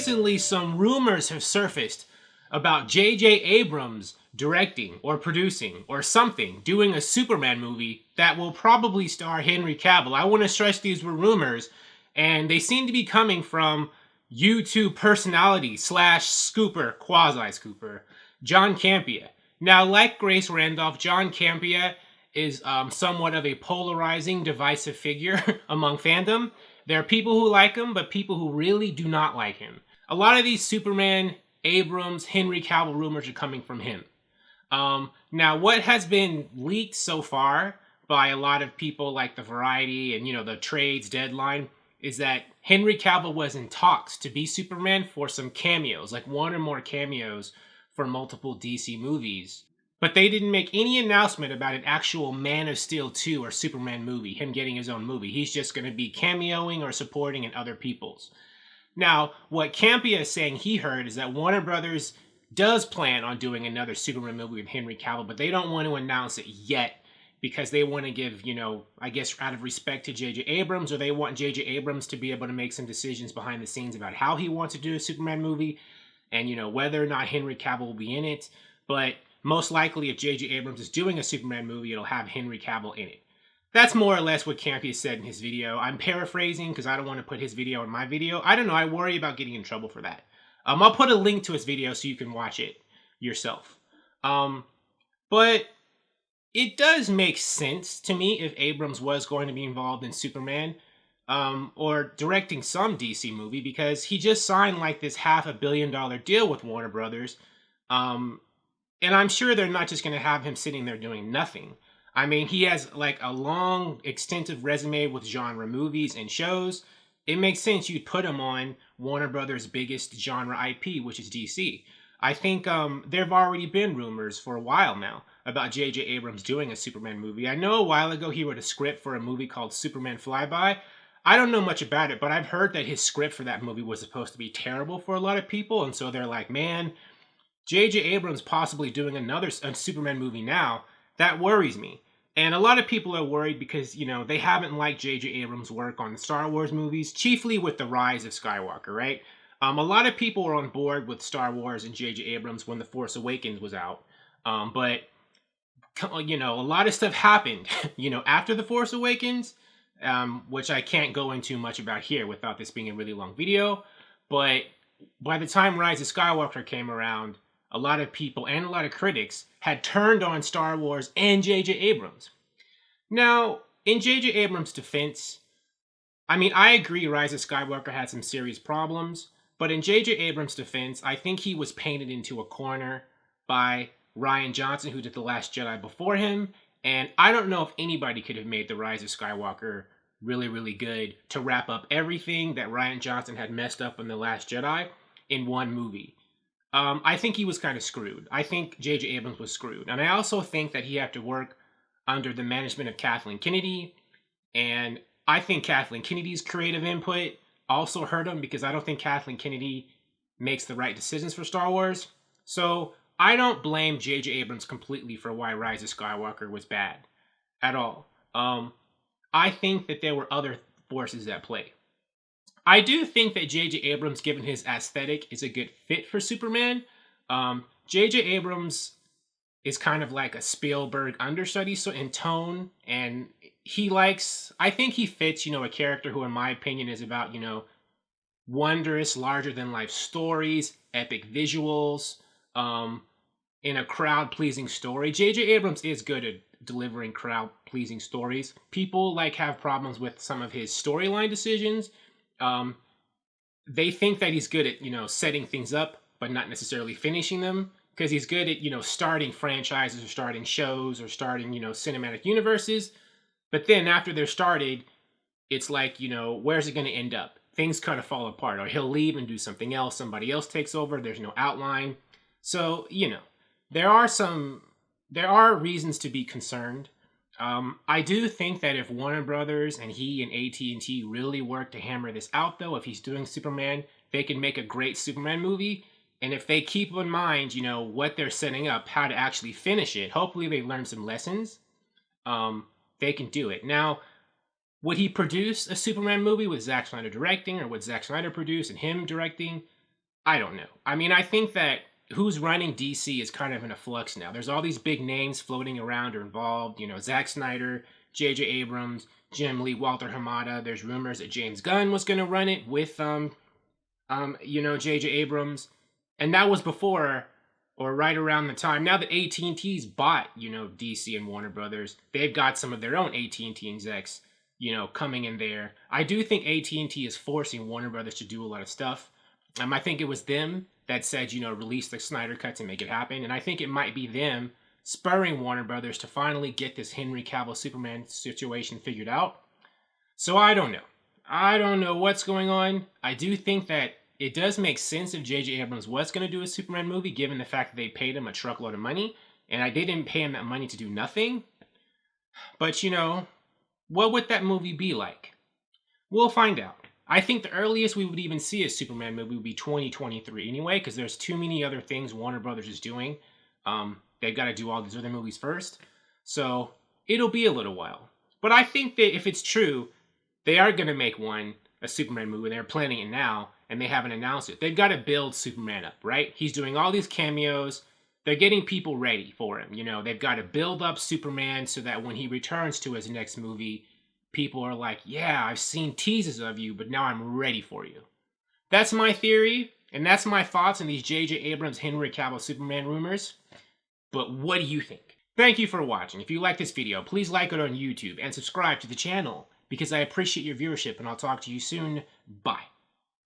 recently some rumors have surfaced about JJ Abrams directing or producing or something, doing a Superman movie that will probably star Henry Cavill. I want to stress these were rumors, and they seem to be coming from YouTube personality slash scooper, quasi-scooper, John Campea. Now, like Grace Randolph, John Campea is somewhat of a polarizing, divisive figure among fandom. There are people who like him, but people who really do not like him. A lot of these Superman, Abrams, Henry Cavill rumors are coming from him. Now, what has been leaked so far by a lot of people like the Variety and, the Trades Deadline is that Henry Cavill was in talks to be Superman for some cameos, like one or more cameos for multiple DC movies. But they didn't make any announcement about an actual Man of Steel 2 or Superman movie, him getting his own movie. He's just going to be cameoing or supporting in other people's. Now, what Campea is saying he heard is that Warner Brothers does plan on doing another Superman movie with Henry Cavill, but they don't want to announce it yet because they want to give, I guess out of respect to JJ Abrams, or they want JJ Abrams to be able to make some decisions behind the scenes about how he wants to do a Superman movie and, whether or not Henry Cavill will be in it. But most likely, if JJ Abrams is doing a Superman movie, it'll have Henry Cavill in it. That's more or less what Campea said in his video. I'm paraphrasing because I don't want to put his video in my video. I don't know. I worry about getting in trouble for that. I'll put a link to his video so you can watch it yourself. But it does make sense to me if Abrams was going to be involved in Superman or directing some DC movie, because he just signed like this $500 million deal with Warner Brothers. And I'm sure they're not just going to have him sitting there doing nothing. I mean, he has like a long, extensive resume with genre movies and shows. It makes sense you'd put him on Warner Brothers' biggest genre IP, which is DC. I think there have already been rumors for a while now about JJ Abrams doing a Superman movie. I know a while ago he wrote a script for a movie called Superman Flyby. I don't know much about it, but I've heard that his script for that movie was supposed to be terrible for a lot of people, and so they're like, man, JJ Abrams possibly doing a Superman movie now, that worries me. And a lot of people are worried because, they haven't liked JJ Abrams' work on the Star Wars movies, chiefly with The Rise of Skywalker, right? A lot of people were on board with Star Wars and JJ Abrams when The Force Awakens was out. But, a lot of stuff happened, after The Force Awakens, which I can't go into much about here without this being a really long video. But by the time Rise of Skywalker came around, a lot of people and a lot of critics had turned on Star Wars and JJ Abrams. Now, in JJ Abrams' defense, I agree Rise of Skywalker had some serious problems, but in JJ Abrams' defense, I think he was painted into a corner by Rian Johnson, who did The Last Jedi before him, and I don't know if anybody could have made The Rise of Skywalker really, really good to wrap up everything that Rian Johnson had messed up in The Last Jedi in one movie. I think he was kind of screwed. I think JJ Abrams was screwed. And I also think that he had to work under the management of Kathleen Kennedy. And I think Kathleen Kennedy's creative input also hurt him, because I don't think Kathleen Kennedy makes the right decisions for Star Wars. So I don't blame JJ Abrams completely for why Rise of Skywalker was bad at all. I think that there were other forces at play. I do think that J.J. Abrams, given his aesthetic, is a good fit for Superman. J.J. Abrams is kind of like a Spielberg understudy in tone, and I think he fits, a character who, in my opinion, is about, wondrous, larger-than-life stories, epic visuals, in a crowd-pleasing story. J.J. Abrams is good at delivering crowd-pleasing stories. People, have problems with some of his storyline decisions. They think that he's good at, setting things up, but not necessarily finishing them, because he's good at, starting franchises or starting shows or starting, cinematic universes. But then after they're started, it's like, where's it going to end up? Things kind of fall apart, or he'll leave and do something else. Somebody else takes over. There's no outline. So, there are reasons to be concerned. I do think that if Warner Brothers and he and AT&T really work to hammer this out, though, if he's doing Superman, they can make a great Superman movie. And if they keep in mind, what they're setting up, how to actually finish it, hopefully they learn some lessons, they can do it. Now, would he produce a Superman movie with Zack Snyder directing, or would Zack Snyder produce and him directing? I don't know. I mean, I think that who's running DC is kind of in a flux now. There's all these big names floating around or involved. You know, Zack Snyder, JJ Abrams, Jim Lee, Walter Hamada. There's rumors that James Gunn was going to run it with JJ Abrams, and that was before or right around the time. Now that AT&T's bought, DC and Warner Brothers, they've got some of their own AT&T execs, coming in there. I do think AT&T is forcing Warner Brothers to do a lot of stuff. I think it was them that said, release the Snyder Cut to make it happen. And I think it might be them spurring Warner Brothers to finally get this Henry Cavill Superman situation figured out. So I don't know. I don't know what's going on. I do think that it does make sense if JJ Abrams was going to do a Superman movie, given the fact that they paid him a truckload of money, and they didn't pay him that money to do nothing. But, what would that movie be like? We'll find out. I think the earliest we would even see a Superman movie would be 2023 anyway, because there's too many other things Warner Brothers is doing. They've got to do all these other movies first. So it'll be a little while. But I think that if it's true, they are going to make a Superman movie. They're planning it now, and they haven't announced it. They've got to build Superman up, right? He's doing all these cameos. They're getting people ready for him. They've got to build up Superman so that when he returns to his next movie, people are like, yeah, I've seen teases of you, but now I'm ready for you. That's my theory, and that's my thoughts on these JJ Abrams, Henry Cavill Superman rumors. But what do you think? Thank you for watching. If you like this video, please like it on YouTube and subscribe to the channel because I appreciate your viewership, and I'll talk to you soon. Bye.